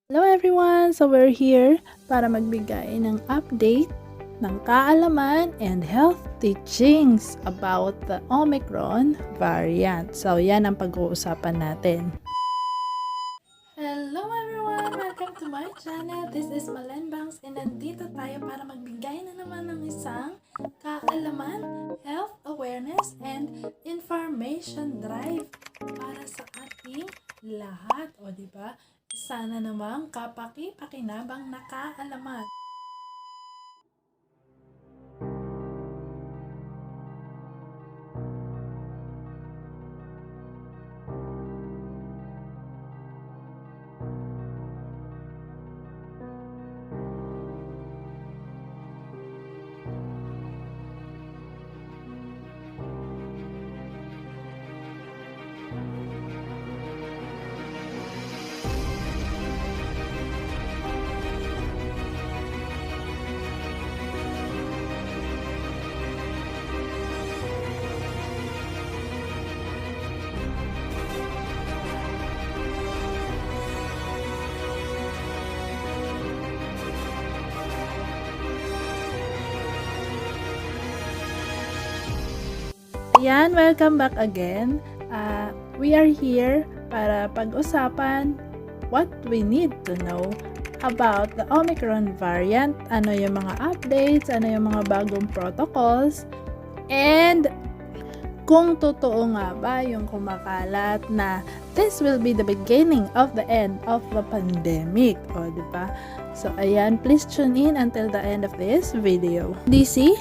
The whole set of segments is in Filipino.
Hello everyone! So we're here para magbigay ng update ng kaalaman and health teachings about the Omicron variant. So yan ang pag-uusapan natin. Hello everyone! Welcome to my channel. This is Malen Bangs and nandito tayo para magbigay na naman ng isang kaalaman, health awareness, and information drive para sa ating lahat. O diba? Sana namang kapaki-pakinabang na kaalaman. Ayan, welcome back again. We are here para pag-usapan what we need to know about the Omicron variant, ano yung mga updates, ano yung mga bagong protocols, and kung totoo nga ba yung kumakalat na this will be the beginning of the end of the pandemic. O, diba? So, ayan, please tune in until the end of this video. DC,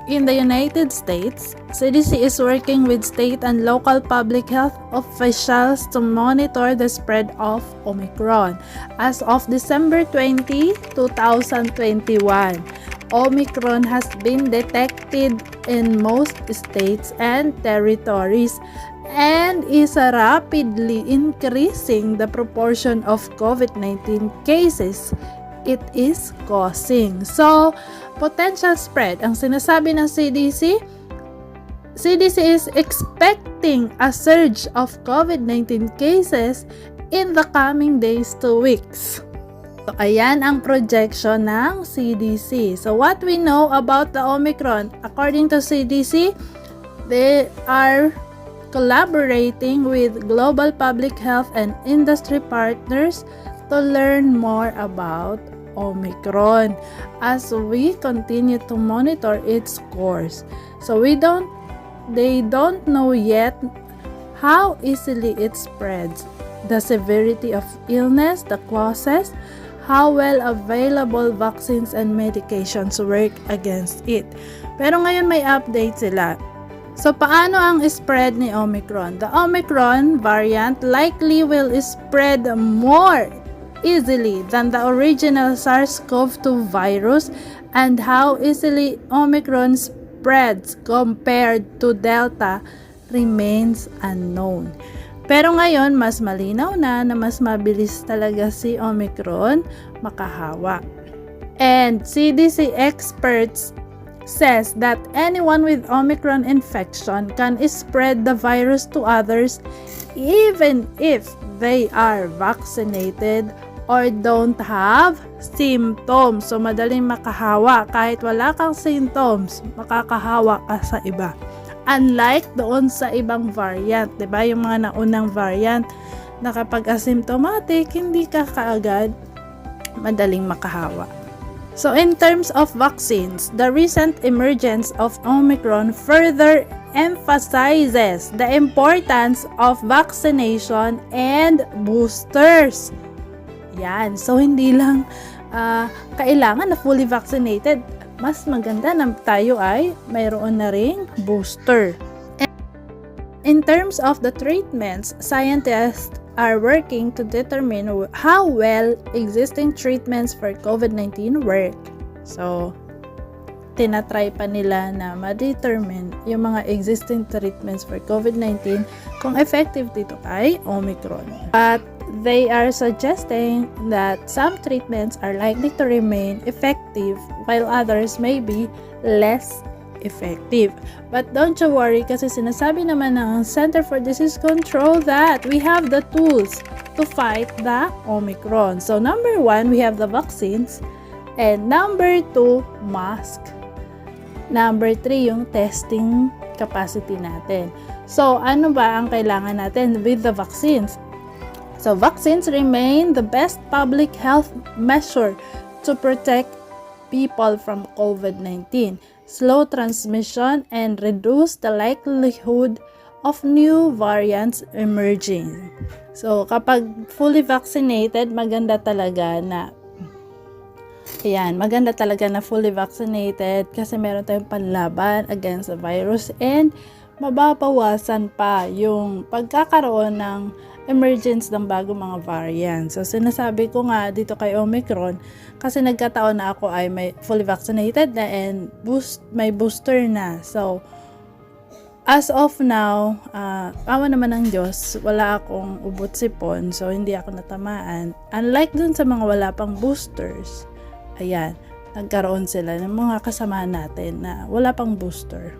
in the United States, CDC is working with state and local public health officials to monitor the spread of Omicron. As of December 20, 2021, Omicron has been detected in most states and territories and is rapidly increasing the proportion of COVID-19 cases it is causing. So, potential spread. Ang sinasabi ng CDC is expecting a surge of COVID-19 cases in the coming days to weeks. So, ayan ang projection ng CDC. So, what we know about the Omicron, according to CDC, they are collaborating with global public health and industry partners to learn more about Omicron as we continue to monitor its course. So they don't know yet how easily it spreads, the severity of illness, the causes, how well available vaccines and medications work against it. Pero ngayon may update sila. So, paano ang spread ni Omicron? The Omicron variant likely will spread more easily than the original SARS-CoV-2 virus, and how easily Omicron spreads compared to Delta remains unknown. Pero ngayon, mas malinaw na mas mabilis talaga si Omicron makahawa. And CDC experts says that anyone with Omicron infection can spread the virus to others even if they are vaccinated or don't have symptoms. So, madaling makahawa. Kahit wala kang symptoms, makakahawa ka sa iba. Unlike doon sa ibang variant, diba? Yung mga naunang variant na kapag asymptomatic, hindi ka kaagad madaling makahawa. So, in terms of vaccines, the recent emergence of Omicron further emphasizes the importance of vaccination and boosters. Yan. So, hindi lang kailangan na fully vaccinated. Mas maganda na tayo ay mayroon na ring booster. And in terms of the treatments, scientists are working to determine how well existing treatments for COVID-19 work. So, tinatry pa nila na ma-determine yung mga existing treatments for COVID-19 kung effective dito ay Omicron. But they are suggesting that some treatments are likely to remain effective while others may be less effective. But don't you worry kasi sinasabi naman ng Center for Disease Control that we have the tools to fight the Omicron. So number 1, we have the vaccines, and number 2, mask. Number 3, yung testing capacity natin. So ano ba ang kailangan natin with the vaccines? So vaccines remain the best public health measure to protect people from COVID-19, slow transmission, and reduce the likelihood of new variants emerging. So, kapag fully vaccinated, maganda talaga na fully vaccinated kasi meron tayong panlaban against the virus and mababawasan pa yung pagkakaroon ng emergence ng bagong mga variant. So, sinasabi ko nga dito kay Omicron kasi nagkataon na ako ay may fully vaccinated na and may booster na. So, as of now, awa naman ng Diyos, wala akong ubot sipon. So, hindi ako natamaan. Unlike dun sa mga wala pang boosters, ayan, nagkaroon sila ng mga kasamahan natin na wala pang booster.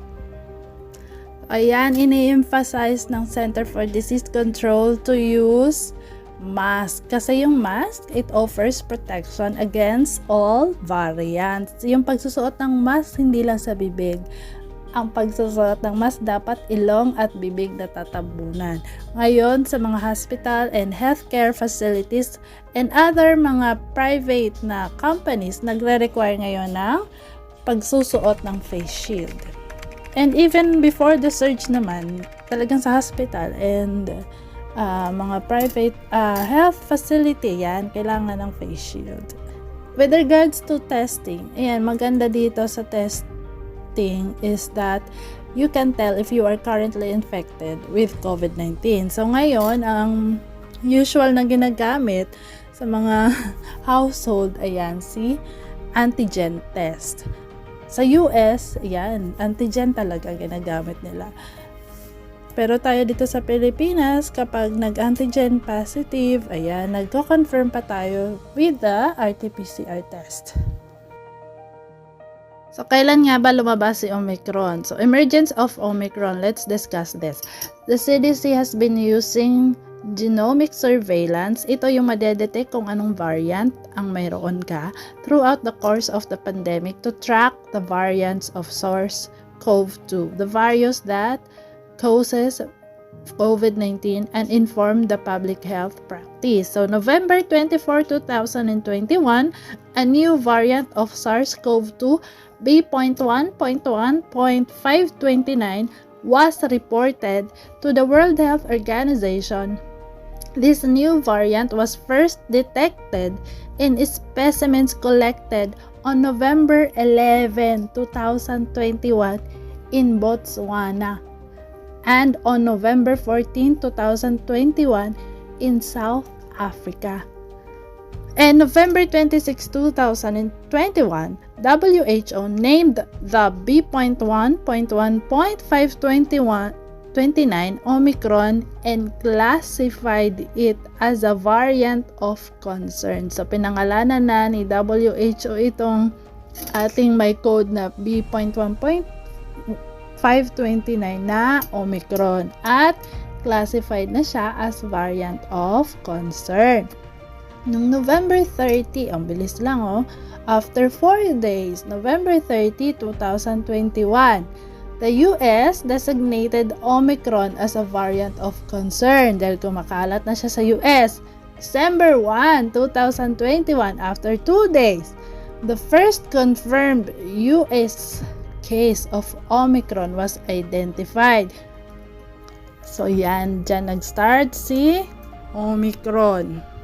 Ayan, ini-emphasize ng Center for Disease Control to use mask. Kasi yung mask, it offers protection against all variants. Yung pagsusuot ng mask, hindi lang sa bibig. Ang pagsusuot ng mask dapat ilong at bibig na tatabunan. Ngayon, sa mga hospital and healthcare facilities and other mga private na companies, nagre-require ngayon ng pagsusuot ng face shield. And even before the surge naman, talagang sa hospital and mga private health facility, yan, kailangan ng face shield. With regards to testing, ayan, maganda dito sa testing is that you can tell if you are currently infected with COVID-19. So ngayon, ang usual na ginagamit sa mga household, ayan, si antigen test. Sa US, ayan, antigen talaga ginagamit nila. Pero tayo dito sa Pilipinas, kapag nag-antigen positive, ayan, nagko-confirm pa tayo with the RT-PCR test. So, kailan nga ba lumabas si Omicron? So, emergence of Omicron, let's discuss this. The CDC has been using genomic surveillance. Ito yung madedetect kung anong variant ang mayroon ka throughout the course of the pandemic to track the variants of SARS-CoV-2, the virus that causes COVID-19, and inform the public health practice. So, November 24, 2021, a new variant of SARS-CoV-2 B.1.1.529 was reported to the World Health Organization. This new variant was first detected in specimens collected on November 11, 2021 in Botswana and on November 14, 2021 in South Africa. And November 26, 2021, WHO named the B.1.1.529 Omicron and classified it as a variant of concern. So, pinangalanan na ni WHO itong ating may code na B.1.529 na Omicron at classified na siya as variant of concern. Noong November 30, ang bilis lang after 4 days, November 30, 2021, the US designated Omicron as a variant of concern dahil kumakalat na siya sa US. December 1, 2021, after 2 days, the first confirmed US case of Omicron was identified. So yan, dyan nag-start si Omicron.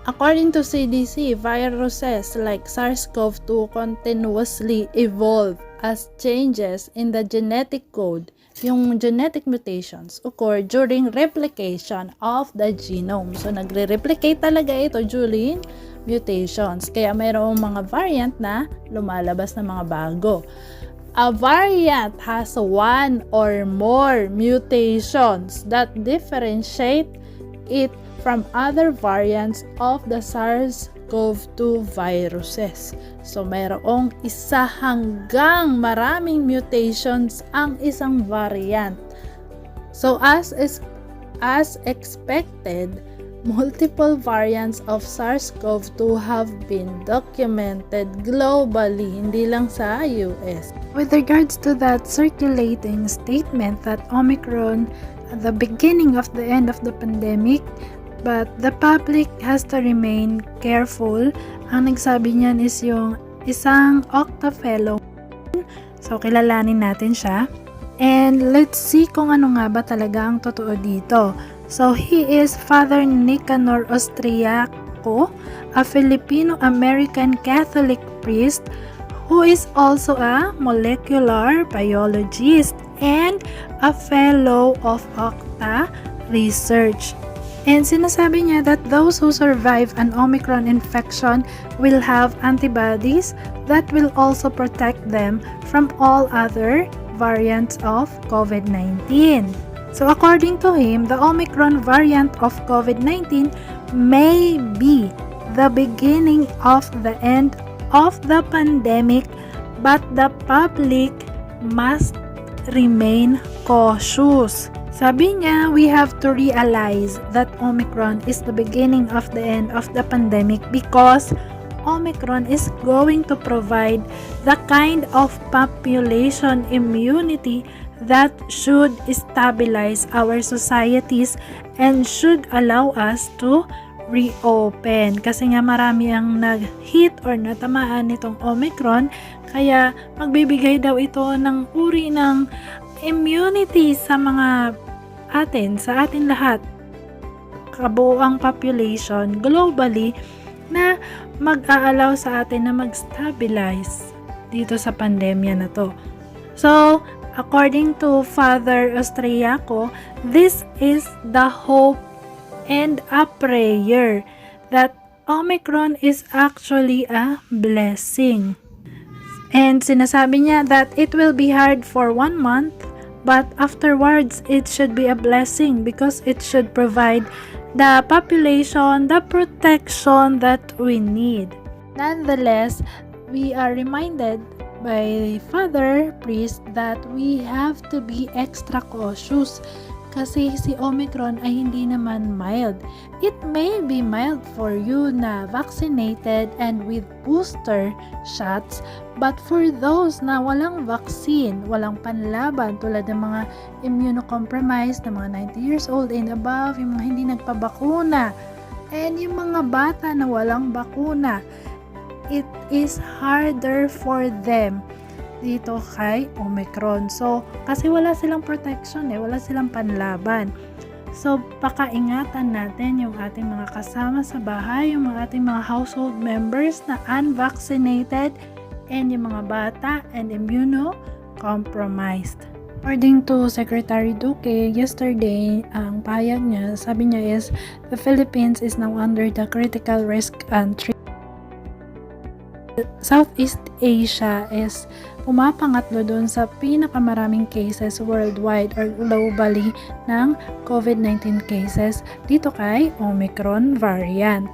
According to CDC, viruses like SARS-CoV-2 continuously evolve as changes in the genetic code, yung genetic mutations, occur during replication of the genome. So, nagre-replicate talaga ito during mutations. Kaya mayroong mga variant na lumalabas na mga bago. A variant has one or more mutations that differentiate it from other variants of the SARS-CoV-2 viruses. So, mayroong isa hanggang maraming mutations ang isang variant. So, as expected, multiple variants of SARS-CoV-2 have been documented globally, hindi lang sa US. With regards to that circulating statement that Omicron at the beginning of the end of the pandemic, but the public has to remain careful. Ang nagsabi niyan is yung isang Octa Fellow. So, kilalanin natin siya. And let's see kung ano nga ba talaga ang totoo dito. So, he is Father Nicanor Austriaco, a Filipino-American Catholic priest who is also a molecular biologist and a fellow of Octa Research. And sinasabi niya that those who survive an Omicron infection will have antibodies that will also protect them from all other variants of COVID-19. So according to him, the Omicron variant of COVID-19 may be the beginning of the end of the pandemic, but the public must remain cautious. Sabi niya, we have to realize that Omicron is the beginning of the end of the pandemic because Omicron is going to provide the kind of population immunity that should stabilize our societies and should allow us to reopen. Kasi nga marami ang nag-hit or natamaan nitong Omicron, kaya magbibigay daw ito ng uri ng immunity sa sa atin lahat, kabuuang population globally, na mag-aalaw sa atin na mag-stabilize dito sa pandemya na to. So, according to Father Austriaco, this is the hope and a prayer that Omicron is actually a blessing. And sinasabi niya that it will be hard for 1 month, but afterwards, it should be a blessing because it should provide the population the protection that we need. Nonetheless, we are reminded by Father Priest that we have to be extra cautious kasi si Omicron ay hindi naman mild. It may be mild for you na vaccinated and with booster shots, but for those na walang vaccine, walang panlaban tulad ng mga immunocompromised na mga 90 years old and above, yung mga hindi nagpabakuna, and yung mga bata na walang bakuna, it is harder for them dito kay Omicron. So, kasi wala silang protection wala silang panlaban. So, pakaingatan natin yung ating mga kasama sa bahay, yung ating mga household members na unvaccinated, and yung mga bata and immunocompromised. According to Secretary Duque, yesterday, ang pahayag niya, sabi niya is, the Philippines is now under the critical risk country. Southeast Asia is pumapangatlo doon sa pinakamaraming cases worldwide or globally ng COVID-19 cases dito kay Omicron variant.